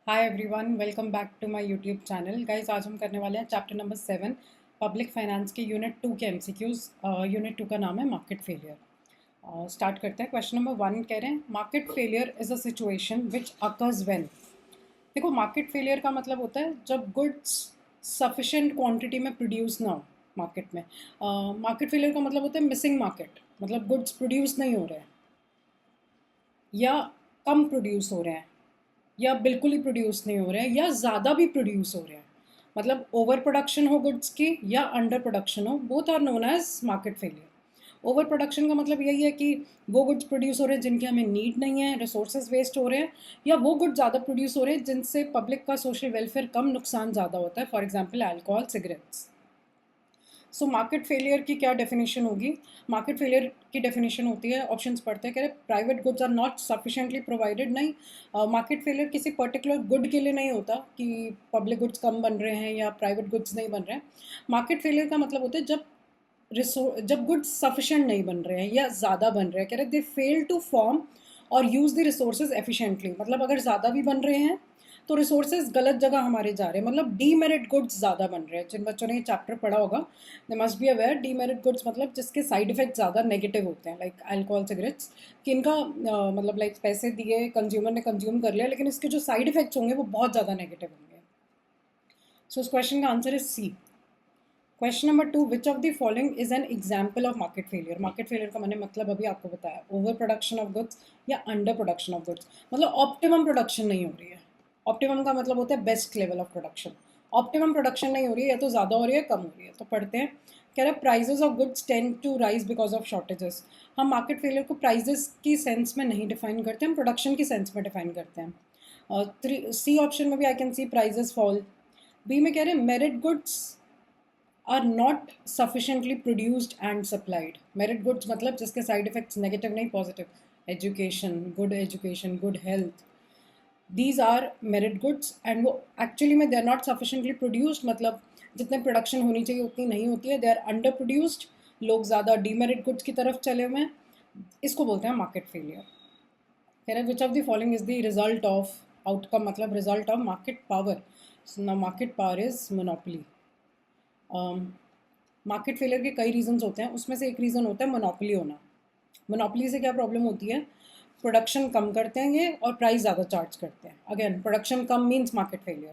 Hi everyone, welcome back to my YouTube channel. Guys, आज हम करने वाले हैं चैप्टर नंबर 7 पब्लिक फाइनेंस के यूनिट 2 के एमसीक्यूज। यूनिट 2 का नाम है मार्केट फेलियर। स्टार्ट करते हैं। क्वेश्चन नंबर 1 कह रहे हैं market failure is a situation which occurs when. देखो, मार्केट फेलियर का मतलब होता है जब गुड्स सफिशेंट क्वांटिटी में प्रोड्यूस ना हो मार्केट में। मार्केट फेलियर का मतलब होता है मिसिंग मार्केट, मतलब गुड्स प्रोड्यूस नहीं हो रहे हैं या कम प्रोड्यूस हो रहे हैं या बिल्कुल ही प्रोड्यूस नहीं हो रहे हैं या ज़्यादा भी प्रोड्यूस हो रहे हैं। मतलब ओवर प्रोडक्शन हो गुड्स की या अंडर प्रोडक्शन हो, both are known as market failure. Over production का मतलब यही है कि वो गुड्स प्रोड्यूस हो रहे हैं जिनके हमें नीड नहीं है, रिसोर्सेज वेस्ट हो रहे हैं, या वो गुड्स ज़्यादा प्रोड्यूस हो रहे हैं जिनसे पब्लिक का सोशल वेलफेयर कम, नुकसान ज़्यादा होता है। For example alcohol, cigarettes. So market failure की क्या डेफिनेशन होगी? मार्केट फेलियर की डेफिनेशन होती है, ऑप्शंस पढ़ते हैं, कह रहे private goods are not sufficiently provided. नहीं, मार्केट फेलियर किसी पर्टिकुलर गुड के लिए नहीं होता कि पब्लिक गुड्स कम बन रहे हैं या प्राइवेट गुड्स नहीं बन रहे हैं। मार्केट फेलियर का मतलब होता है जब गुड्स सफिशिएंट नहीं बन रहे हैं या ज़्यादा बन रहे हैं, कह रहे दे फेल टू फॉर्म और यूज़ द रिसोर्सेज एफिशिएंटली। मतलब अगर ज़्यादा भी बन रहे हैं तो रिसोर्सेज गलत जगह हमारे जा रहे हैं, मतलब डीमेरिट गुड्स ज़्यादा बन रहे हैं। जिन बच्चों ने ये चैप्टर पढ़ा होगा, they must be aware, demerit goods मतलब जिसके साइड इफेक्ट ज़्यादा नेगेटिव होते हैं, लाइक अल्कोहल, सिगरेट्स। कि इनका मतलब लाइक पैसे दिए, कंज्यूमर ने कंज्यूम कर लिया, लेकिन इसके जो साइड इफेक्ट्स होंगे वो बहुत ज़्यादा नेगेटिव होंगे। सो इस क्वेश्चन का answer is C. Question number 2, which of the following is an example of market failure. Market failure का मैंने मतलब अभी आपको बताया, ओवर प्रोडक्शन ऑफ गुड्स या अंडर प्रोडक्शन ऑफ गुड्स। मतलब ऑप्टिमम प्रोडक्शन नहीं हो रही है। ऑप्टिमम का मतलब होता है best level of production. Optimum production नहीं हो रही है, या तो ज़्यादा हो रही है कम हो रही है। तो पढ़ते हैं। कह रहा है prices of goods tend to rise because of shortages. हम मार्केट फेलियर को प्राइजेस की सेंस में नहीं डिफाइन करते, हम प्रोडक्शन की सेंस में डिफाइन करते हैं। सी ऑप्शन में भी I can see prices fall. B में कह रहे हैं merit goods are not sufficiently produced and supplied. Merit goods मतलब जिसके साइड इफेक्ट्स नेगेटिव नहीं positive, education, good health, these are merit goods. And वो एक्चुअली में they are not sufficiently produced, मतलब जितने प्रोडक्शन होनी चाहिए उतनी नहीं होती है, दे आर अंडर प्रोड्यूस्ड। लोग ज़्यादा डीमेरिट गुड्स की तरफ चले हुए हैं। इसको बोलते हैं मार्केट फेलियर। कह रहे हैं विच of the following is the result of, outcome मतलब रिजल्ट ऑफ मार्केट पावर। ना market power is monopoly. Market failure के कई रीजंस होते हैं, उसमें से एक रीज़न होता है मोनोपोली होना। मोनोपोली से क्या प्रॉब्लम होती है? प्रोडक्शन कम करते हैं ये और प्राइस ज़्यादा चार्ज करते हैं। Again production come means market failure.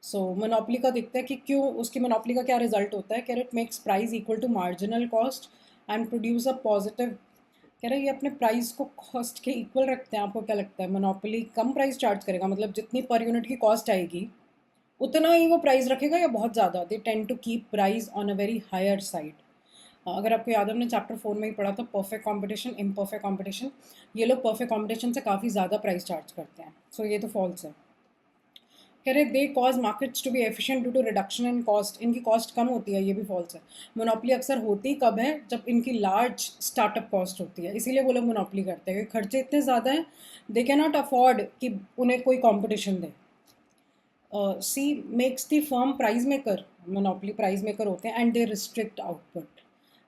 सो मोनोपोली का देखते हैं कि क्यों उसकी मोनोपोली का क्या रिजल्ट होता है। कह रहे it makes price equal to marginal cost and produce a positive. कह रहे ये अपने प्राइस को कॉस्ट के इक्वल रखते हैं। आपको क्या लगता है मोनोपोली कम प्राइस चार्ज करेगा, मतलब जितनी पर यूनिट की कॉस्ट आएगी उतना ही वो प्राइस रखेगा या बहुत ज़्यादा? They tend to keep price on a very higher side. अगर आपको याद है, हमने चैप्टर 4 में ही पढ़ा था परफेक्ट कंपटीशन, इम्परफेक्ट कंपटीशन। ये लोग परफेक्ट कंपटीशन से काफ़ी ज़्यादा प्राइस चार्ज करते हैं। सो ये तो फॉल्स है। कह रहे they cause markets to be efficient due to reduction in cost. इनकी कॉस्ट कम होती है, ये भी फॉल्स है। मोनोपोली अक्सर होती कब है? जब इनकी लार्ज स्टार्टअप कॉस्ट होती है, इसीलिए वो लोग मोनोपोली करते हैं क्योंकि खर्चे इतने ज़्यादा हैं, दे कैन नॉट अफोर्ड कि उन्हें कोई कॉम्पिटिशन दे। C makes the firm price maker. Monopoly price maker होते हैं and they restrict output.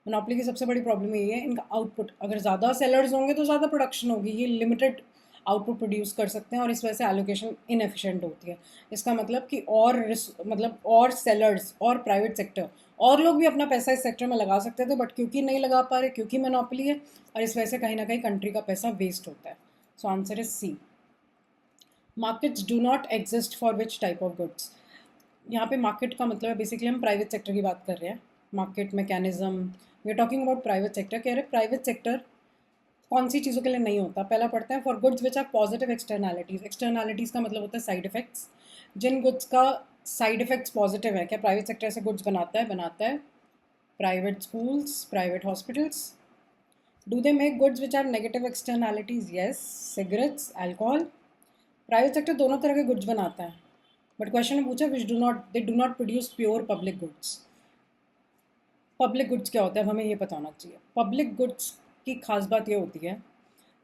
Monopoly की सबसे बड़ी प्रॉब्लम यही है, इनका आउटपुट। अगर ज़्यादा सेलर्स होंगे तो ज़्यादा प्रोडक्शन होगी, ये लिमिटेड आउटपुट प्रोड्यूस कर सकते हैं और इस वजह से एलोकेशन इनएफिशिएंट होती है। इसका मतलब कि मतलब और सेलर्स और प्राइवेट सेक्टर और लोग भी अपना पैसा इस सेक्टर में लगा सकते थे, बट क्योंकि नहीं लगा पा रहे, क्योंकि मोनोपोली है, और इस वजह से कहीं ना कहीं कंट्री का पैसा वेस्ट होता है। So answer is C. Markets do not exist for which type of goods. यहाँ पे मार्केट का मतलब है बेसिकली हम प्राइवेट सेक्टर की बात कर रहे हैं। Market mechanism, we are talking about private sector. कह रहे प्राइवेट सेक्टर कौन सी चीज़ों के लिए नहीं होता? पहला पढ़ते हैं, for goods which are positive externalities. Externalities का मतलब होता है साइड इफेक्ट्स। जिन गुड्स का साइड इफेक्ट्स पॉजिटिव है, क्या प्राइवेट सेक्टर से गुड्स बनाता है? Private schools, private hospitals. Do they make goods which are negative externalities? Yes, cigarettes, alcohol. Private sector दोनों तरह के गुड्स बनाता है, बट क्वेश्चन में पूछा which do not produce pure public goods. Public goods क्या होता है, अब हमें ये पता होना चाहिए। पब्लिक गुड्स की खास बात ये होती है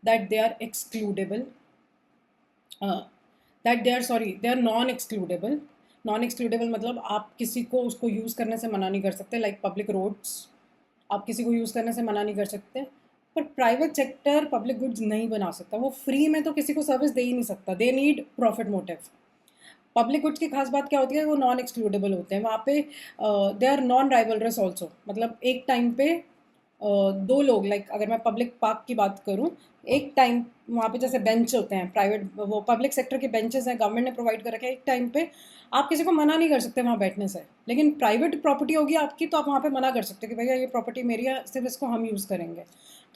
that they are excludable, they are non excludable. Non excludable मतलब आप किसी को उसको यूज़ करने से मना नहीं कर सकते, लाइक पब्लिक रोड्स आप किसी को यूज़ करने से मना नहीं कर सकते। पर प्राइवेट सेक्टर पब्लिक गुड्स नहीं बना सकता, वो फ्री में तो किसी को सर्विस दे ही नहीं सकता, they need profit motive. Public goods की खास बात क्या होती है, वो नॉन एक्सक्लूडेबल होते हैं वहाँ पे, they are non rivalrous also, मतलब एक टाइम पे दो लोग, लाइक अगर मैं पब्लिक पार्क की बात करूँ, एक टाइम वहाँ पे जैसे बेंच होते हैं, प्राइवेट वो पब्लिक सेक्टर के बेंचेस हैं, गवर्नमेंट ने प्रोवाइड कर रखे हैं, एक टाइम पे आप किसी को मना नहीं कर सकते वहाँ बैठने से। लेकिन प्राइवेट प्रॉपर्टी होगी आपकी तो आप वहाँ पे मना कर सकते हो कि भैया ये प्रॉपर्टी मेरी है, सिर्फ इसको हम यूज़ करेंगे।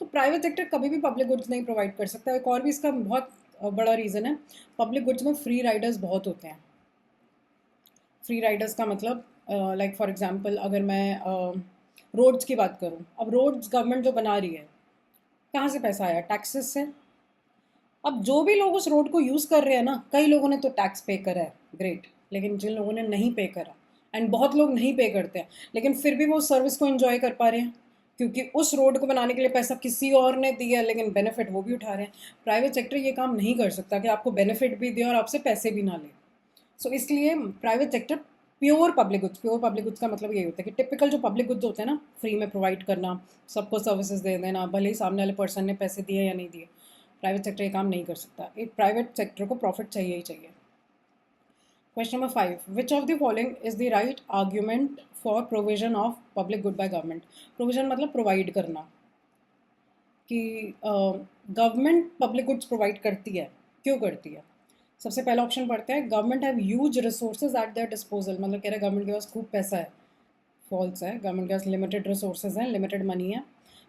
तो प्राइवेट सेक्टर कभी भी पब्लिक गुड्स नहीं प्रोवाइड कर सकता। एक और भी इसका बहुत बड़ा रीज़न है, पब्लिक गुड्स में फ्री राइडर्स बहुत होते हैं। फ्री राइडर्स का मतलब लाइक फॉर एग्जांपल अगर मैं रोड्स की बात करूँ, अब रोड्स गवर्नमेंट जो बना रही है, कहाँ से पैसा आया? टैक्सेस से। अब जो भी लोग उस रोड को यूज़ कर रहे हैं ना, कई लोगों ने तो टैक्स पे करा है, ग्रेट, लेकिन जिन लोगों ने नहीं पे करा, एंड बहुत लोग नहीं पे करते हैं, लेकिन फिर भी वो सर्विस को एंजॉय कर पा रहे हैं, क्योंकि उस रोड को बनाने के लिए पैसा किसी और ने दिया है, लेकिन बेनिफिट वो भी उठा रहे हैं। प्राइवेट सेक्टर ये काम नहीं कर सकता कि आपको बेनिफिट भी दे और आपसे पैसे भी ना ले। सो इसलिए private sector pure public goods का मतलब यही होता है कि टिपिकल जो पब्लिक गुड्स होते हैं ना, फ्री में प्रोवाइड करना, सबको सर्विसेज दे देना, भले ही सामने वाले पर्सन ने पैसे दिए या नहीं दिए, प्राइवेट सेक्टर ये काम नहीं कर सकता। एक प्राइवेट सेक्टर को प्रॉफिट चाहिए ही चाहिए। Question number 5, which of the following is the right argument for provision of public good by government? Provision मतलब प्रोवाइड करना, कि गवर्नमेंट पब्लिक गुड्स प्रोवाइड करती है, क्यों करती है? सबसे पहला ऑप्शन पढ़ते हैं, government have huge resources eight there disposal, मतलब कह रहे हैं गवर्नमेंट के पास खूब पैसा है। फॉल्स है, गवर्नमेंट के पास लिमिटेड रिसोर्सेज हैं, लिमिटेड मनी है।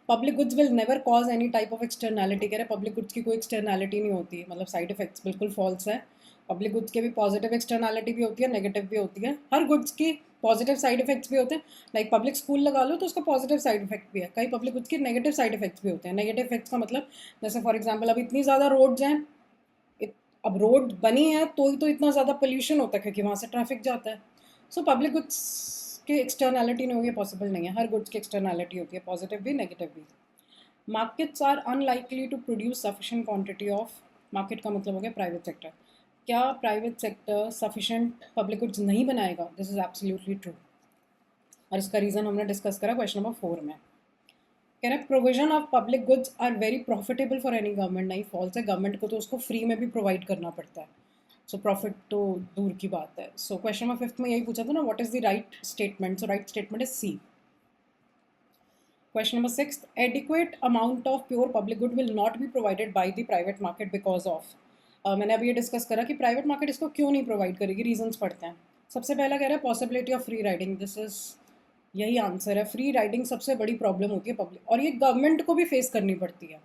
Public goods will never cause any type of externality, कह रहे हैं पब्लिक गुड्स की कोई एक्सटर्नैलिटी नहीं होती, मतलब साइड इफेक्ट्स, बिल्कुल फॉल्स है। पब्लिक गुड्स के भी पॉजिटिव एक्सटर्नैलिटी भी होती है, नेगेटिव भी होती है, हर गुड्स की पॉजिटिव साइड इफेक्ट्स भी होते हैं। लाइक पब्लिक स्कूल लगा लो तो उसका पॉजिटिव साइड इफेक्ट भी है, कई पब्लिक गुड्स के नेगेटिव साइड इफेक्ट्स भी होते हैं। नेगेटिव इफेक्ट्स का मतलब जैसे फॉर एग्जाम्पल अब इतनी ज़्यादा रोड्स हैं, अब रोड बनी है तो ही तो इतना ज़्यादा पोल्यूशन होता है, क्योंकि वहाँ से ट्रैफिक जाता है। सो पब्लिक गुड्स की एक्सटर्नैलिटी नहीं होगी, पॉसिबल नहीं है। हर गुड्स की एक्सटर्नैलिटी होती है, पॉजिटिव भी नेगेटिव भी। Markets are unlikely to produce sufficient quantity of, market का मतलब हो गया प्राइवेट सेक्टर। क्या private sector sufficient public goods नहीं बनाएगा? दिस इज एब्सोल्युटली ट्रू, और इसका रीज़न हमने डिस्कस करा क्वेश्चन नंबर 4 में। कह रहे हैं provision of public goods are very profitable for any government, नहीं, फॉल्स है, गवर्नमेंट को तो उसको फ्री में भी प्रोवाइड करना पड़ता है। सो प्रॉफिट तो दूर की बात है। सो क्वेश्चन नंबर 5 में यही पूछा था ना, what is the right statement? So right statement is C. Question number 6, adequate amount of pure public good will not be provided by the private market because of. मैंने अभी ये डिस्कस करा कि प्राइवेट मार्केट इसको क्यों नहीं provide करेगी, reasons पढ़ते हैं। सबसे पहला कह रहा है possibility of free riding, this is, यही आंसर है। फ्री राइडिंग सबसे बड़ी प्रॉब्लम होती है पब्लिक, और ये गवर्नमेंट को भी फेस करनी पड़ती है,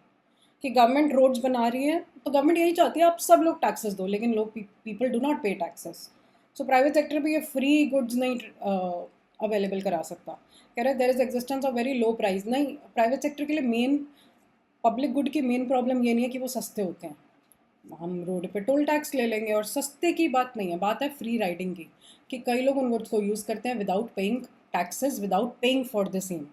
कि गवर्नमेंट रोड्स बना रही है तो गवर्नमेंट यही चाहती है आप सब लोग टैक्सेस दो, लेकिन लोग पीपल डू नॉट पे टैक्सेस। सो प्राइवेट सेक्टर भी ये फ्री गुड्स नहीं अवेलेबल करा सकता। कह रहे there is existence of very low price, नहीं, प्राइवेट सेक्टर के लिए मेन पब्लिक गुड की मेन प्रॉब्लम ये नहीं है कि वो सस्ते होते हैं, हम रोड पे टोल टैक्स ले लेंगे, और सस्ते की बात नहीं है, बात है फ्री राइडिंग की, कि कई लोग उन गुड्स को यूज़ करते हैं without paying taxes, without paying for the same.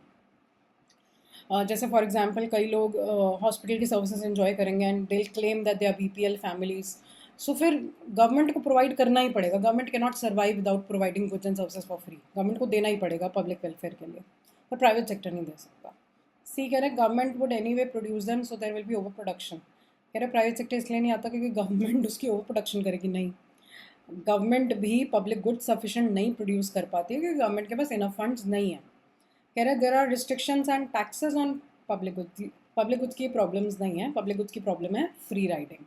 जैसे फॉर एग्जांपल कई लोग हॉस्पिटल की सर्विसेज एंजॉय करेंगे and they claim that they are BPL families, so फिर गवर्नमेंट को प्रोवाइड करना ही पड़ेगा, government can not survive without providing goods and services for free, government को देना ही पड़ेगा पब्लिक वेलफेयर के लिए, पर प्राइवेट सेक्टर नहीं दे सकता। सी कह रहे government would anyway produce them so there will be over production, कह रहे प्राइवेट सेक्टर इसलिए नहीं आता क्योंकि गवर्नमेंट उसकी ओवर प्रोडक्शन करेगी, नहीं, गवर्नमेंट भी पब्लिक गुड्स सफिशेंट नहीं प्रोड्यूस कर पाती है क्योंकि गवर्नमेंट के पास इनफ फंड्स नहीं है। कह रहे there are restrictions and taxes on public goods, public goods की प्रॉब्लम्स नहीं है, पब्लिक गुड्स की प्रॉब्लम है free riding.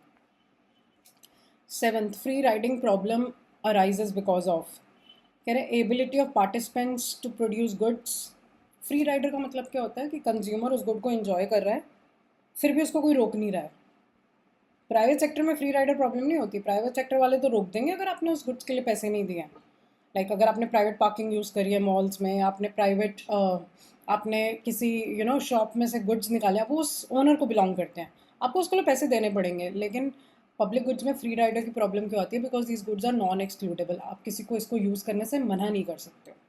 7th, free riding problem arises because of, कह रहे ability of participants to produce goods. Free rider का मतलब क्या होता है कि कंज्यूमर उस गुड को एंजॉय कर रहा है, फिर भी उसको कोई रोक नहीं रहा है। प्राइवेट सेक्टर में फ्री राइडर प्रॉब्लम नहीं होती, प्राइवेट सेक्टर वाले तो रोक देंगे अगर आपने उस गुड्स के लिए पैसे नहीं दिए। लाइक अगर आपने प्राइवेट पार्किंग यूज़ करी है मॉल्स में, आपने प्राइवेट आपने किसी शॉप में से गुड्स निकाले, आप वो उस ओनर को बिलोंग करते हैं, आपको उसके लिए पैसे देने पड़ेंगे। लेकिन पब्लिक गुड्स में फ्री राइडर की प्रॉब्लम क्यों आती है? Because these goods are non excludable, आप किसी को इसको यूज़ करने से मना नहीं कर सकते।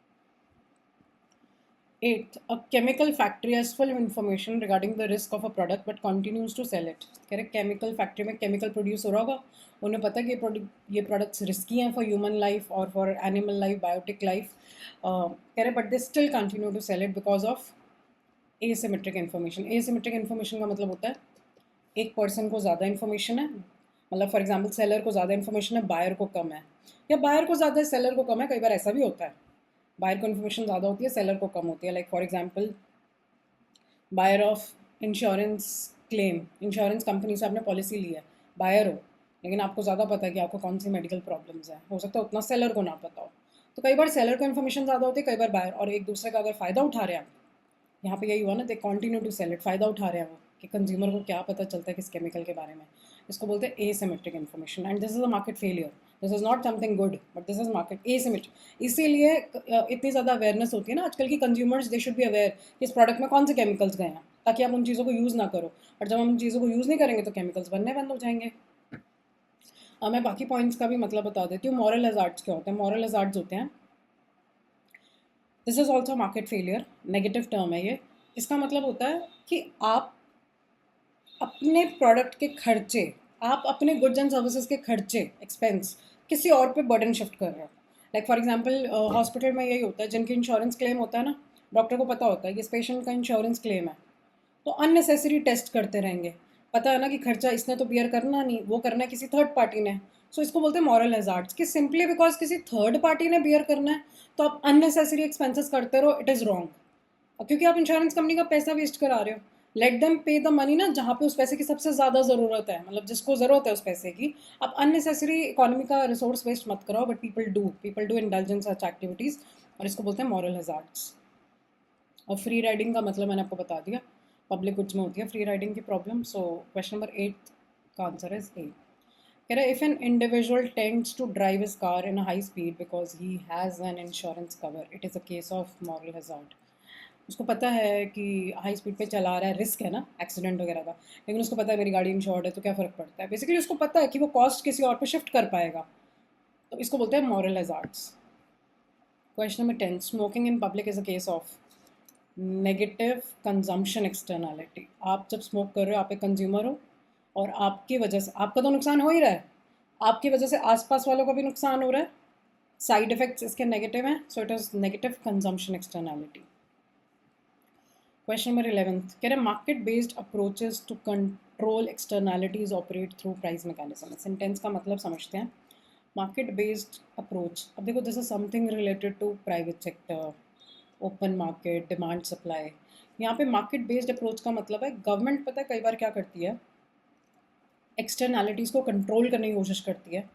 8th, a chemical factory has full information regarding the risk of a product but continues to sell it। कह रहे केमिकल फैक्ट्री में केमिकल प्रोड्यूस हो रहा होगा, उन्हें पता है कि ये प्रोडक्ट्स रिस्की हैं फॉर ह्यूमन लाइफ और for animal life, biotic life, कह रहे but they still continue to sell it because of asymmetric information. Asymmetric information का मतलब होता है एक पर्सन को ज़्यादा इन्फॉर्मेशन है, मतलब फॉर एग्जांपल सेलर को ज़्यादा इन्फॉर्मेशन है, बायर को कम है, या बायर को ज़्यादा है, सेलर को कम है। कई बार ऐसा भी होता है, बायर को इन्फॉर्मेशन ज़्यादा होती है, सेलर को कम होती है। Like for example buyer of insurance claim, insurance company से आपने पॉलिसी ली है, बायर हो, लेकिन आपको ज़्यादा पता है कि आपको कौन सी मेडिकल प्रॉब्लम्स हैं, हो सकता है उतना सेलर को ना पता हो। तो कई बार सेलर को इन्फॉर्मेशन ज़्यादा होती है, कई बार बायर, और एक दूसरे का अगर फ़ायदा उठा रहे हैं आप, यहाँ पे यही हुआ ना, they continue to sell it, फ़ायदा उठा रहे हैं वो, कि कंज्यूमर को क्या पता चलता है किस केमिकल के बारे में। इसको बोलते हैं asymmetric information, and this is a market failure. This is not something good, but this is market asymmetric. इसीलिए इतनी ज़्यादा अवेयरनेस होती है ना आजकल की, consumers they should be aware कि इस प्रोडक्ट में कौन से केमिकल्स गए हैं, ताकि आप उन चीज़ों को यूज़ ना करो। और जब हम उन चीज़ों को यूज़ नहीं करेंगे तो केमिकल्स बनने बंद हो जाएंगे। मैं बाकी पॉइंट्स का भी मतलब बता देती हूँ। मॉरल हज़ार्ड्स क्या होते हैं? मॉरल हज़ार्ड्स होते हैं, this is also market failure, negative term है ये। इसका मतलब होता है कि आप अपने प्रोडक्ट के खर्चे, आप अपने गुड्स एंड सर्विसेज के खर्चे, एक्सपेंस किसी और पे बर्डन शिफ्ट कर रहे हो। लाइक फॉर एग्जांपल हॉस्पिटल में यही होता है, जिनके इंश्योरेंस क्लेम होता है ना, डॉक्टर को पता होता है कि इस पेशेंट का इंश्योरेंस क्लेम है, तो अननेसेसरी टेस्ट करते रहेंगे। पता है ना कि खर्चा इसने तो बियर करना नहीं, वो करना है किसी थर्ड पार्टी ने। सो इसको बोलते हैं मॉरल हैजार्ड्स, कि सिंपली बिकॉज किसी थर्ड पार्टी ने बियर करना है तो आप अननेसेसरी एक्सपेंसेस करते रहो, इट इज़ रॉन्ग। क्योंकि आप इंश्योरेंस कंपनी का पैसा वेस्ट करा रहे हो। लेट देम पे द मनी ना, जहाँ पे उस पैसे की सबसे ज़्यादा ज़रूरत है, मतलब जिसको ज़रूरत है उस पैसे की। आप अननेसेसरी इकोनॉमी का रिसोर्स वेस्ट मत कराओ, but people do indulge in such activities, और इसको बोलते हैं मॉरल हैजार्ड्स। और फ्री राइडिंग का मतलब मैंने आपको बता दिया, पब्लिक गुड्स में होती है फ्री राइडिंग की प्रॉब्लम। सो क्वेश्चन नंबर 8 का आंसर इज ए। कह रहा है if an individual tends to drive his car in high speed because he has an insurance cover, it is a case of moral hazard. उसको पता है कि high speed पे चला रहा है, रिस्क है ना एक्सीडेंट वगैरह का, लेकिन उसको पता है मेरी गाड़ी इंश्योर्ड है तो क्या फ़र्क पड़ता है। बेसिकली उसको पता है कि वो कॉस्ट किसी और पे शिफ्ट कर पाएगा, तो इसको बोलते हैं moral hazards. Question number 10, smoking in public is a case of negative consumption externality. आप जब स्मोक कर रहे हो, आप एक कंज्यूमर हो, और आपकी वजह से आपका तो नुकसान हो ही रहा है, आपकी वजह से आसपास वालों का भी नुकसान हो रहा है, साइड इफेक्ट्स इसके नेगेटिव हैं, so it is negative consumption externality. Question number 11 कह रहे market based approaches to control externalities operate through price mechanism. Sentence का मतलब समझते हैं। मार्केट बेस्ड अप्रोच, अब देखो this is something related to private sector, open market, demand supply. यहाँ पे मार्केट बेस्ड अप्रोच का मतलब है गवर्नमेंट पता है कई बार क्या करती है, एक्सटर्नैलिटीज़ को कंट्रोल करने की कोशिश करती है।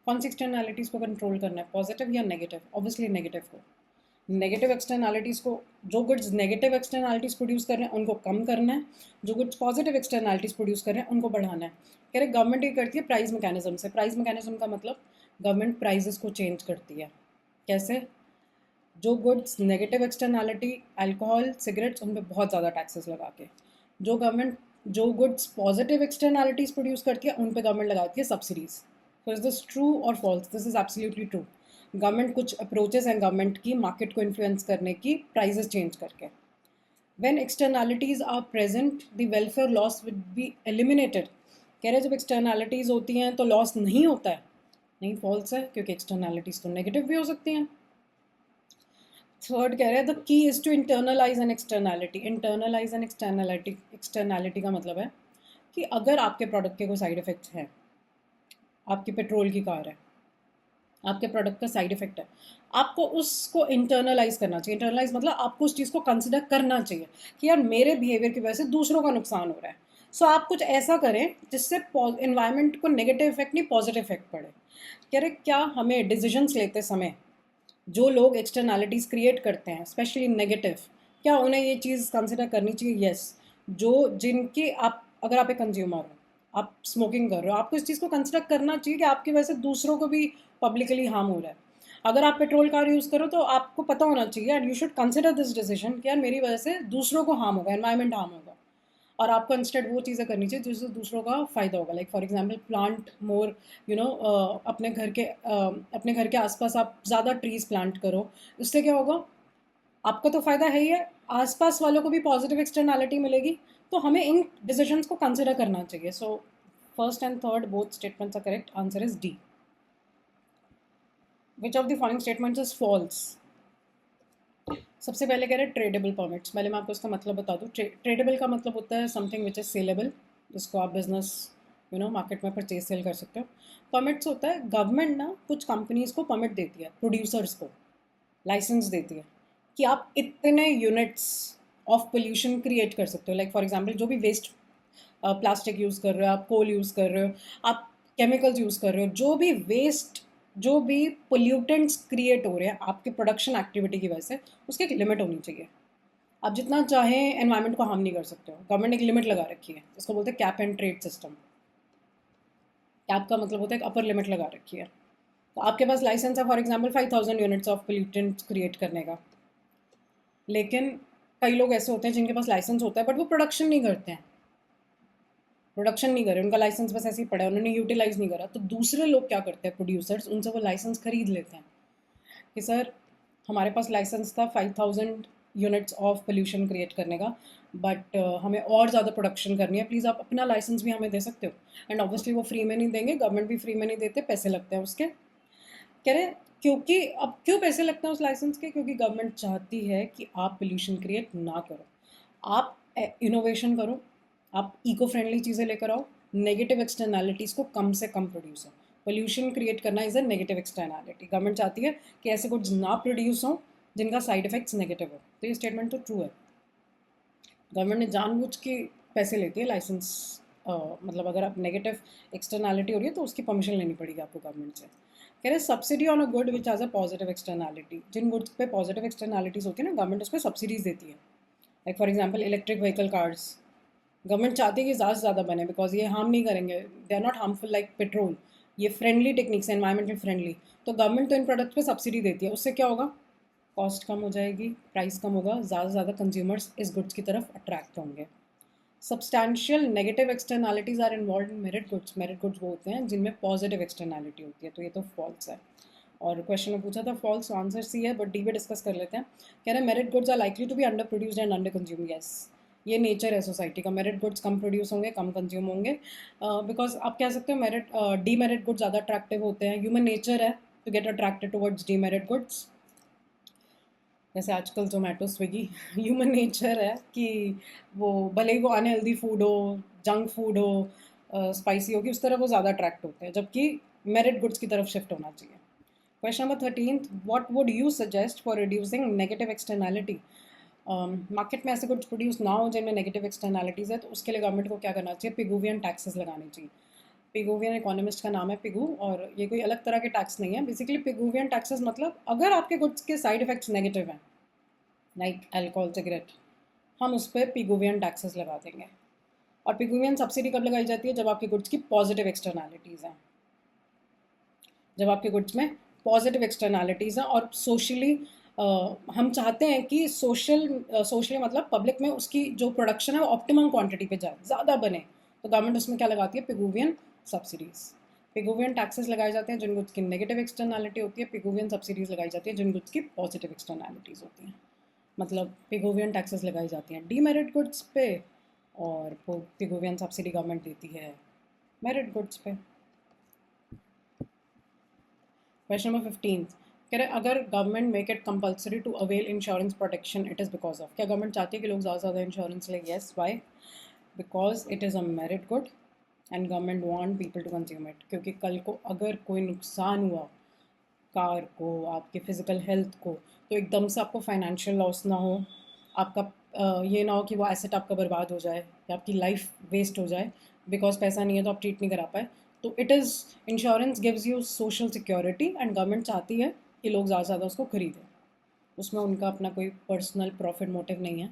कौन सी एक्सटर्नैलिटीज़ को कंट्रोल करना है, पॉजिटिव या नेगेटिव? ऑब्वियसली नेगेटिव को। नेगेटिव एक्सटर्नैलिटीज़ को, जो गुड्स नेगेटिव एक्सटर्नैलिटीज़ प्रोड्यूस कर रहे हैं उनको कम करना है, जो गुड्स पॉजिटिव एक्सटर्नैलिटीज़ प्रोड्यूस कर रहे हैं उनको बढ़ाना है। कह रहे गवर्नमेंट ये करती है प्राइस मैकेनिज्म से। प्राइस मैकेनिज्म का मतलब गवर्नमेंट प्राइजेस को चेंज करती है। कैसे? जो goods negative externality, alcohol, cigarettes, उन पे बहुत ज़्यादा टैक्सेस लगा के, जो गवर्नमेंट जो गुड्स पॉजिटिव एक्सटर्नैलिटीज़ प्रोड्यूस करती है उन पे गवर्नमेंट लगाती है subsidies. So is this true और false? This is absolutely true. Government कुछ अप्रोचेस हैं गवर्नमेंट की मार्केट को इन्फ्लुएंस करने की, प्राइजेस चेंज करके। When externalities are present the welfare loss will be eliminated. कह रहे जब एक्सटर्नैलिटीज़ होती हैं तो लॉस नहीं होता है। नहीं, फॉल्स है, क्योंकि एक्सटर्नैलिटीज़ तो नेगेटिव भी हो सकती हैं। थर्ड कह रहे हैं the key is to internalize an externality. Internalize an externality, externality का मतलब है कि अगर आपके प्रोडक्ट के कोई साइड इफ़ेक्ट्स हैं, आपकी पेट्रोल की कार है, आपके प्रोडक्ट का साइड इफेक्ट है, आपको उसको इंटरनलाइज करना चाहिए। इंटरनलाइज मतलब आपको उस चीज़ को कंसिडर करना चाहिए कि यार मेरे बिहेवियर की वजह से दूसरों का नुकसान हो रहा है। सो आप कुछ ऐसा करें जिससे इन्वायरमेंट को नेगेटिव इफेक्ट नहीं, पॉजिटिव इफेक्ट पड़े। कह रहे क्या हमें डिसीजंस लेते समय जो लोग एक्सटर्नैलिटीज़ क्रिएट करते हैं स्पेशली नेगेटिव, क्या उन्हें ये चीज़ कंसिडर करनी चाहिए? यस। जो जिनके आप, अगर आप एक कंज्यूमर हो, आप स्मोकिंग कर रहे हो, आपको इस चीज़ को कंसिडर करना चाहिए कि आपकी वजह से दूसरों को भी पब्लिकली हार्म हो रहा है। अगर आप पेट्रोल कार यूज़ करो तो आपको पता होना चाहिए and you should consider this decision कि यार मेरी वजह से दूसरों को हार्म होगा, एनवायरमेंट हार्म होगा, और आपको इंस्टेड वो चीज़ें करनी चाहिए जिससे दूसरों का फ़ायदा होगा। Like for example plant more, अपने घर के आसपास आप ज़्यादा ट्रीज़ प्लांट करो। उससे क्या होगा, आपका तो फ़ायदा है ही है, आसपास वालों को भी पॉजिटिव एक्सटर्नैलिटी मिलेगी। तो हमें इन डिसीजंस को कंसिडर करना चाहिए। So first and third both statements are correct, answer is D. Which of the following statements is false? सबसे पहले कह रहे हैं ट्रेडेबल परमिट्स। पहले मैं आपको इसका मतलब बता दूँ। ट्रेडेबल का मतलब होता है समथिंग विच इज़ सेलेबल, जिसको आप बिजनेस मार्केट में परचेज सेल कर सकते हो। परमिट्स होता है, गवर्नमेंट ना कुछ कंपनीज को परमिट देती है, प्रोड्यूसर्स को लाइसेंस देती है कि आप इतने यूनिट्स ऑफ पोल्यूशन क्रिएट कर सकते हो। लाइक फॉर एग्जांपल जो भी वेस्ट, प्लास्टिक यूज़ कर रहे हो आप, कोल यूज़ कर रहे हो आप, केमिकल्स यूज़ कर रहे हो, जो भी वेस्ट, जो भी पोल्यूटेंट्स क्रिएट हो रहे हैं आपके प्रोडक्शन एक्टिविटी की वजह से, उसकी एक लिमिट होनी चाहिए। आप जितना चाहें एनवायरनमेंट को हार्म नहीं कर सकते हो। गवर्नमेंट ने एक लिमिट लगा रखी है, इसको बोलते हैं cap and trade system. Cap का मतलब होता है एक अपर लिमिट लगा रखी है। तो आपके पास लाइसेंस है for example 5000 units of pollutants create करने का, लेकिन कई लोग ऐसे होते हैं जिनके पास लाइसेंस होता है बट वो प्रोडक्शन नहीं करते हैं, प्रोडक्शन नहीं करे, उनका लाइसेंस बस ऐसे ही पड़ा है, उन्होंने यूटिलाइज नहीं करा। तो दूसरे लोग क्या करते हैं, प्रोड्यूसर्स, उनसे वो लाइसेंस खरीद लेते हैं कि सर हमारे पास लाइसेंस था 5000 यूनिट्स ऑफ पोल्यूशन क्रिएट करने का, बट हमें और ज़्यादा प्रोडक्शन करनी है, प्लीज़ आप अपना लाइसेंस भी हमें दे सकते हो। एंड ऑब्वियसली वो फ्री में नहीं देंगे, गवर्नमेंट भी फ्री में नहीं देते, पैसे लगते हैं उसके। कह रहे क्योंकि अब क्यों पैसे लगते हैं उस लाइसेंस के, क्योंकि गवर्नमेंट चाहती है कि आप पोल्यूशन क्रिएट ना करो, आप इनोवेशन करो, आप इको फ्रेंडली चीज़ें लेकर आओ, नेगेटिव एक्सटर्नैलिटीज़ को कम से कम प्रोड्यूस हो। पोल्यूशन क्रिएट करना is a negative externality. Government चाहती है कि ऐसे कुछ ना प्रोड्यूस हो जिनका साइड इफेक्ट्स नेगेटिव हो। तो ये स्टेटमेंट तो ट्रू है। गवर्नमेंट ने जानबूझ के पैसे लेती है लाइसेंस, मतलब अगर आप नेगेटिव एक्सटर्नैलिटी हो रही है तो उसकी परमिशन लेनी पड़ेगी आपको गवर्नमेंट से। कह रहे subsidy on a good which has a positive externality. जिन गुड्स पे पॉजिटिव एक्सटर्नैलिटीज़ होती है ना, गवर्नमेंट उस पर सब्सिडीज़ देती है। Like for example electric vehicle cars, government चाहती है कि ज़्यादा से ज़्यादा बने बिकॉज ये हार्म नहीं करेंगे, they are not harmful like petrol, ये फ्रेंडली टेक्निक्स है, एनवायरमेंटल फ्रेंडली। तो गवर्नमेंट तो इन प्रोडक्ट्स पे सब्सिडी देती है, उससे क्या होगा, कॉस्ट कम हो जाएगी, प्राइस कम होगा, ज़्यादा से ज़्यादा कंज्यूमर्स इस गुड्स की तरफ अट्रैक्ट होंगे। Substantial negative externalities are involve in merit goods. Merit goods वो होते हैं जिनमें पॉजिटिव एक्सटर्नैलिटी होती है, तो ये तो फॉल्स है। और क्वेश्चन में पूछा था फॉल्स, आंसर सी है, बट डी पे डिस्कस कर लेते हैं। कह रहे हैं merit goods are likely to be under produced and under consume. Yes, ये नेचर है सोसाइटी का, मेरिट गुड्स कम प्रोड्यूस होंगे, कम कंज्यूम होंगे, बिकॉज आप कह सकते हो मेरिट डी मेरिट गुड्स ज़्यादा अट्रैक्टिव होते हैं। ह्यूमन नेचर है to get attracted towards demerit goods. जैसे आजकल जोमेटो स्विगी, ह्यूमन नेचर है कि वो भले ही वो अनहेल्दी फूड हो, जंक फूड हो, स्पाइसी हो, कि उस तरह वो ज़्यादा अट्रैक्ट होते हैं, जबकि मेरिट गुड्स की तरफ शिफ्ट होना चाहिए। Question number 13, what would you suggest for reducing negative externality. Market में ऐसे कुछ प्रोड्यूस ना हो जिनमें नेगेटिव एक्सटर्नैलिटीज़ है, तो उसके लिए गवर्नमेंट को क्या करना चाहिए, पिगुवियन टैक्सेस लगाने चाहिए। पिगुवियन इकोनॉमिस्ट का नाम है पिगू, और ये कोई अलग तरह के टैक्स नहीं है। बेसिकली पिगुवियन टैक्सेस मतलब अगर आपके गुड्स के साइड इफेक्ट्स नेगेटिव हैं, लाइक अल्कोहल, सिगरेट, हम उस पर पिगुवियन टैक्सेस लगा देंगे। और पिगुवियन सब्सिडी कब लगाई जाती है, जब आपके गुड्स की पॉजिटिव एक्सटर्नैलिटीज़ हैं, जब आपके गुड्स में पॉजिटिव एक्सटर्नैलिटीज़ हैं और सोशली हम चाहते हैं कि सोशली मतलब पब्लिक में उसकी जो प्रोडक्शन है वो ऑप्टिमम क्वांटिटी पे जाए, ज़्यादा बने, तो गवर्नमेंट उसमें क्या लगाती है, पिगुवियन सब्सिडीज़। पिगुवियन टैक्सेस लगाए जाते हैं जिन गुड्स की नेगेटिव एक्सटर्नैलिटी होती है, पिगुवियन सब्सिडीज़ लगाई जाती है जिन गुड्स की पॉजिटिव एक्सटर्नैलिटीज़ होती हैं। मतलब पिगुवियन टैक्सेस लगाई जाती हैं डीमेरिट गुड्स पे, और पिगुवियन सब्सिडी गवर्नमेंट देती है मेरिट गुड्स पे। क्वेश्चन नंबर 15, कह रहे अगर government make it compulsory to avail insurance protection, it is because of. क्या गवर्नमेंट चाहती है कि लोग ज़्यादा से ज़्यादा इंश्योरेंस लें? Yes, why? Because it is a merit good and government want people to consume it. क्योंकि कल को अगर कोई नुकसान हुआ कार को, आपके फिज़िकल हेल्थ को, तो एकदम से आपको फाइनेंशियल लॉस ना हो, आपका ये ना हो कि वो एसेट आपका बर्बाद हो जाए या आपकी लाइफ वेस्ट हो जाए बिकॉज पैसा नहीं है तो आप ट्रीट नहीं करा पाए। तो it is, insurance gives you social security and government चाहती है कि लोग ज़्यादा से ज़्यादा उसको खरीदें। उसमें उनका अपना कोई पर्सनल प्रॉफिट मोटिव नहीं है।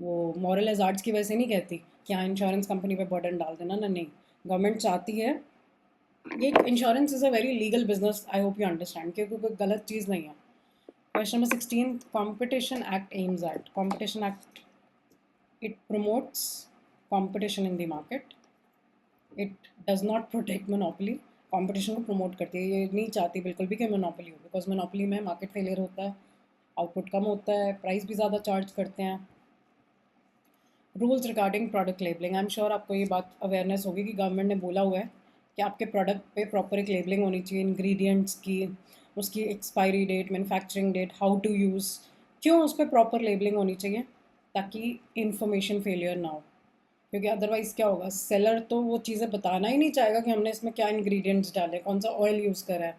वो मॉरल एजार्ट्स की वजह से नहीं कहती कि हाँ इंश्योरेंस कंपनी पे बर्डन डाल देना ना, नहीं, गवर्नमेंट चाहती है, ये insurance is a very legal business, I hope you understand, क्योंकि कोई गलत चीज़ नहीं है। Question number 16, competition act aims at. Competition act, it promotes competition in the market, it does not protect monopoly। Competition को promote करती है, ये नहीं चाहती बिल्कुल भी कि मोनोपोली हो, बिकॉज मोनोपोली में मार्केट फेलियर होता है, आउटपुट कम होता है, प्राइस भी ज़्यादा चार्ज करते हैं। Rules regarding product labelling, I am sure आपको ये बात अवेयरनेस होगी कि गवर्नमेंट ने बोला हुआ है कि आपके प्रोडक्ट पे प्रॉपर एक लेबलिंग होनी चाहिए, इंग्रेडिएंट्स की, उसकी expiry date, manufacturing date, how to use, क्यों उस पर प्रॉपर लेबलिंग होनी चाहिए, ताकि इंफॉर्मेशन फेलियर ना हो। क्योंकि अदरवाइज़ क्या होगा, सेलर तो वो चीज़ें बताना ही नहीं चाहेगा कि हमने इसमें क्या इंग्रेडिएंट्स डाले, कौन सा ऑयल यूज़ करा है।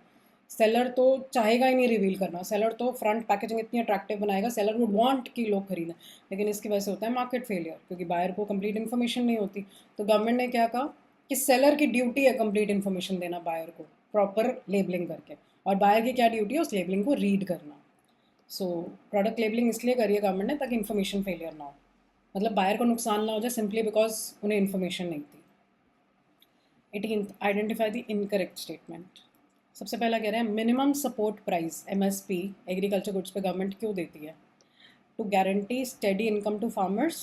सेलर तो चाहेगा ही नहीं रिवील करना। सेलर तो फ्रंट पैकेजिंग इतनी अट्रैक्टिव बनाएगा, सेलर वुड वांट कि लोग खरीदें। लेकिन इसकी वजह से होता है मार्केट फेलियर, क्योंकि बायर को कंप्लीट इन्फॉर्मेशन नहीं होती। तो गवर्नमेंट ने क्या कहा कि सेलर की ड्यूटी है कंप्लीट इन्फॉर्मेशन देना बायर को, प्रॉपर लेबलिंग करके। और बायर की क्या ड्यूटी है, उस लेबलिंग को रीड करना। सो प्रोडक्ट लेबलिंग इसलिए करी है गवर्नमेंट ने, ताकि इन्फॉर्मेशन फेलियर ना हो, मतलब बायर को नुकसान ना हो जाए सिंपली बिकॉज उन्हें इन्फॉर्मेशन नहीं थी। 18th, identify the incorrect statement. सबसे पहला कह रहे हैं minimum support price MSP agriculture goods पे गवर्नमेंट क्यों देती है? To guarantee steady income to farmers,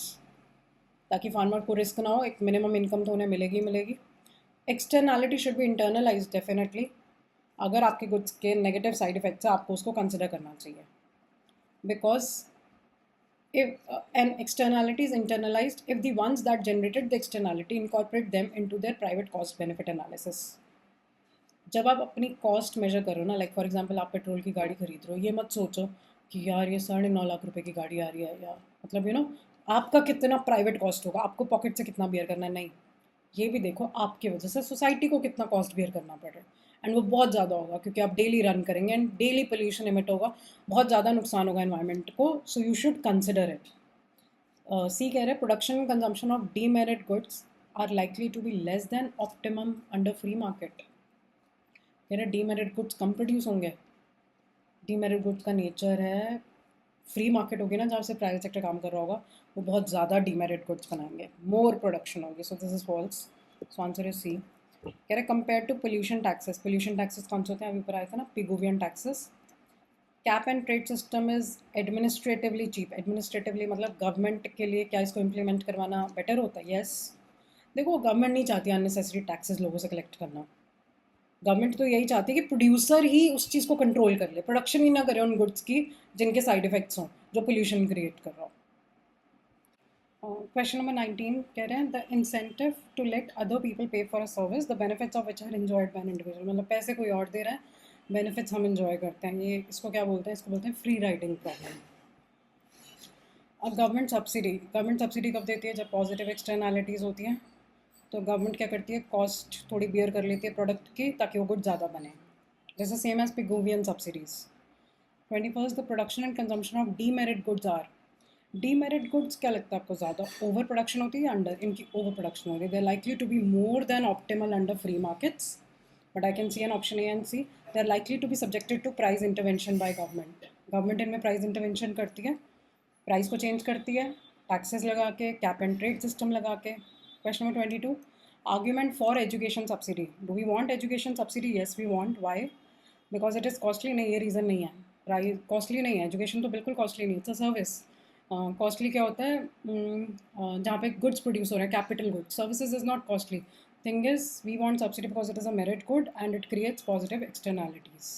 ताकि फार्मर को रिस्क ना हो, एक मिनिमम इनकम तो उन्हें मिलेगी मिलेगी। Externality should be internalize definitely, अगर आपके गुड्स के नेगेटिव साइड इफेक्ट्स है आपको उसको कंसिडर करना चाहिए, because if an externality is internalized if the ones that generated the externality incorporate them into their private cost benefit analysis। जब आप अपनी कॉस्ट मेजर करो ना, लाइक फॉर एग्जांपल आप पेट्रोल की गाड़ी खरीद रहे हो, ये मत सोचो कि यार ये 9.5 लाख रुपए की गाड़ी आ रही है, या मतलब आपका कितना प्राइवेट कॉस्ट होगा, आपको पॉकेट से कितना बियर करना है, नहीं। ये भी देखो आपकी वजह से सोसाइटी को कितना कॉस्ट बियर करना पड़ रहा है, एंड वो बहुत ज़्यादा होगा क्योंकि आप डेली रन करेंगे एंड डेली पोल्यूशन इमिट होगा, बहुत ज़्यादा नुकसान होगा एनवायरनमेंट को। So you should consider it. C कह रहे हैं production and consumption of demerit goods are likely to be less than optimum under free market. कह रहे डीमेरिट गुड्स कम प्रोड्यूस होंगे। डीमेरिट गुड्स का नेचर है, फ्री मार्केट होगी ना जहाँ से प्राइवेट सेक्टर काम कर रहा होगा, वो बहुत ज़्यादा डीमेरिट गुड्स बनाएंगे, मोर प्रोडक्शन होगी। So this is false. So answer is C. कह रहे compare to pollution taxes, pollution taxes कौन से होते हैं, अभी ऊपर आया था ना, Pigovian taxes. Cap and trade system is administratively cheap. Administratively मतलब गवर्नमेंट के लिए क्या इसको इम्प्लीमेंट करवाना बेटर होता है? यस। देखो गवर्नमेंट नहीं चाहती अननेसेसरी टैक्सेस लोगों से कलेक्ट करना। गवर्नमेंट तो यही चाहती है कि प्रोड्यूसर ही उस चीज़ को कंट्रोल कर ले, प्रोडक्शन ही ना करे उन गुड्स की जिनके साइड इफेक्ट्स हों, जो पोल्यूशन क्रिएट कर रहा हो। क्वेश्चन नंबर 19 कह रहे हैं the incentive to let other people pay for a service the benefits of which are enjoyed by an individual. मतलब पैसे कोई और दे रहा है, बेनिफिट्स हम एंजॉय करते हैं, ये इसको क्या बोलते हैं? इसको बोलते हैं फ्री राइडिंग प्रॉब्लम। अब गवर्नमेंट सब्सिडी कब देती है? जब पॉजिटिव एक्सटर्नैलिटीज़ होती हैं। तो गवर्नमेंट क्या करती है, कॉस्ट थोड़ी बियर कर लेती है प्रोडक्ट की, ताकि वो गुड ज़्यादा बने। जैसे same as Pigovian subsidies. 21st the production and consumption of demerit goods are. Demerit goods क्या लगता है आपको, ज़्यादा ओवर प्रोडक्शन होती है या अंडर? इनकी ओवर प्रोडक्शन होती है। They are likely to be more than optimal under free markets, but I can see an option A and C. They are likely to be subjected to price intervention by government. Government इनमें price intervention करती है, price को change करती है, taxes लगा के, cap and trade system लगा के। Question number 22 argument for education subsidy. Do we want education subsidy? Yes we want. Why? Because it is costly. नहीं, ये रीज़न नहीं है। प्राइस कॉस्टली नहीं है, एजुकेशन तो बिल्कुल कॉस्टली नहीं, इट्स अ सर्विस। कॉस्टली क्या होता है? जहाँ पे गुड्स प्रोड्यूस हो रहे हैं, capital goods. Services is not costly. Thing is we want subsidy because it is a merit good and it creates positive externalities.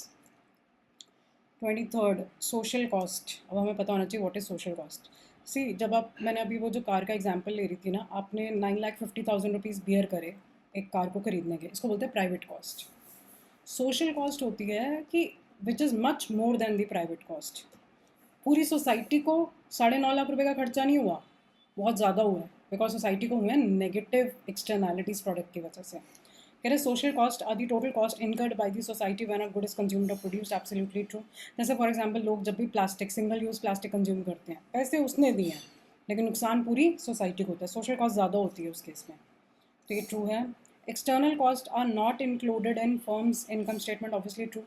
23rd social cost. अब हमें पता होना चाहिए what is social cost. See जब मैंने अभी वो जो कार का एग्जांपल ले रही थी ना, आपने 9,50,000 रुपीज़ बियर करे एक कार को खरीदने के, इसको बोलते हैं प्राइवेट कॉस्ट। सोशल कॉस्ट होती है कि which is much more than the private cost. पूरी सोसाइटी को 9.5 लाख रुपए का खर्चा नहीं हुआ, बहुत ज़्यादा हुआ है, बिकॉज सोसाइटी को हुए हैं नेगेटिव एक्सटर्नैलिटीज़ प्रोडक्ट की वजह से। कह रहे social cost are the total cost incurred by the society when a good is consumed और प्रोड्यूस्ड। Absolutely true. जैसे फॉर एग्जांपल लोग जब भी plastic, single use plastic consume करते हैं, पैसे उसने दिए हैं लेकिन नुकसान पूरी सोसाइटी को होता है, सोशल कॉस्ट ज़्यादा होती है उस केस में। तो ये ट्रू है। External cost are not included in firms income statement. Obviously true.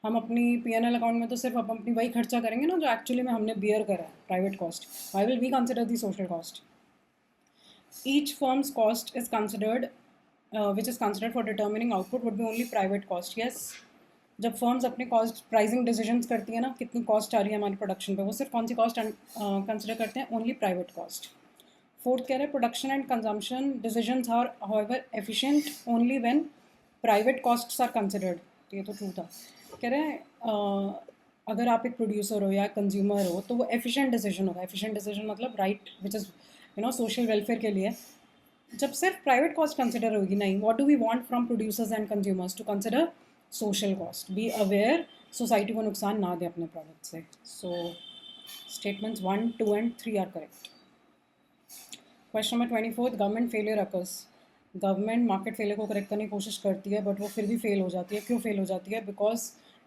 हम अपनी P&L अकाउंट में तो सिर्फ अब अपनी वही खर्चा करेंगे ना जो एक्चुअली में हमने बियर करा है, private cost. Why will we consider the social cost? Each firms cost is considered which is considered for determining output would be only private cost. Yes. जब फर्म्स अपने कॉस्ट प्राइसिंग डिसीजंस करती है ना, कितनी cost आ रही है हमारी production पे, वो सिर्फ कौन सी कॉस्ट कंसिडर करते हैं? Only private cost. फोर्थ कह रहे हैं production and consumption decisions are however efficient only when private costs are considered. तो ये तो ट्रू था। कह रहे हैं अगर आप एक प्रोड्यूसर हो या कंज्यूमर हो तो वो एफिशिएंट डिसीजन होगा। एफिशिएंट डिसीजन मतलब right which is social welfare के लिए। जब सिर्फ प्राइवेट कॉस्ट कंसिडर होगी, नहीं, what do we want from producers and consumers? To consider social cost, be aware, society को नुकसान ना दे अपने प्रोडक्ट से। So statements 1, 2 and 3 are correct. Question number 24, government failure occurs. Government market failure को correct करने की कोशिश करती है बट वो फिर भी फेल हो जाती है। क्यों फेल हो जाती है? Because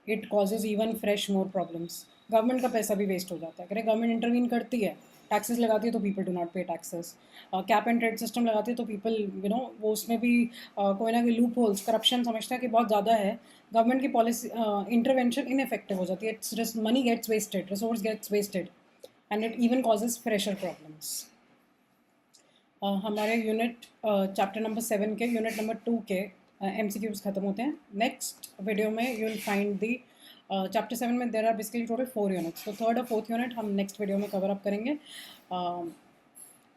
it causes even fresh more problems. Government का पैसा भी वेस्ट हो जाता है। अगर गवर्नमेंट इंटरवीन करती है, टैक्सेस लगाती है तो पीपल डू नॉट पे taxes. Cap and trade system लगाती है तो पीपल वो उसमें भी कोई ना कोई लूप होल्स, करप्शन समझता है कि बहुत ज़्यादा है। गवर्नमेंट की पॉलिसी इंटरवेंशन इनफेक्टिव हो जाती है। It's just money gets wasted, resource gets wasted and it even causes fresher problems. हमारे यूनिट चैप्टर नंबर 7 के यूनिट नंबर 2 के MCQs ख़त्म होते हैं। नेक्स्ट वीडियो में you will find the chapter 7 में there are basically total 4 units. तो third और फोर्थ यूनिट हम नेक्स्ट वीडियो में कवर अप करेंगे।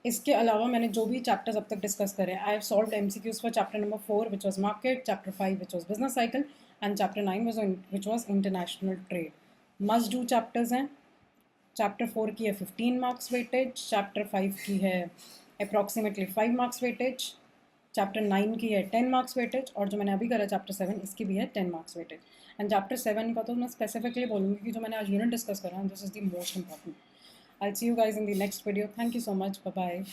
इसके अलावा मैंने जो भी चैप्टर्स अब तक डिस्कस करे, I have solved MCQs for chapter number 4 which was market, chapter 5 which was business cycle and chapter 9 which was international trade. Must do chapters हैं। चैप्टर 4 की है 15 मार्क्स वेटेज, चैप्टर 5 की है अप्रॉक्सीमेटली 5 मार्क्स वेटेज, चैप्टर 9 की है 10 marks weightage, और जो मैंने अभी करा चैप्टर 7 इसकी भी है 10 मार्क्स वेटेज। एंड चैप्टर 7 का तो मैं स्पेसिफिकली बोलूँगी कि जो मैंने आज यूनिट डिस्कस करा, this is the most important. I see you guys in the next video. Thank you so much, bye bye.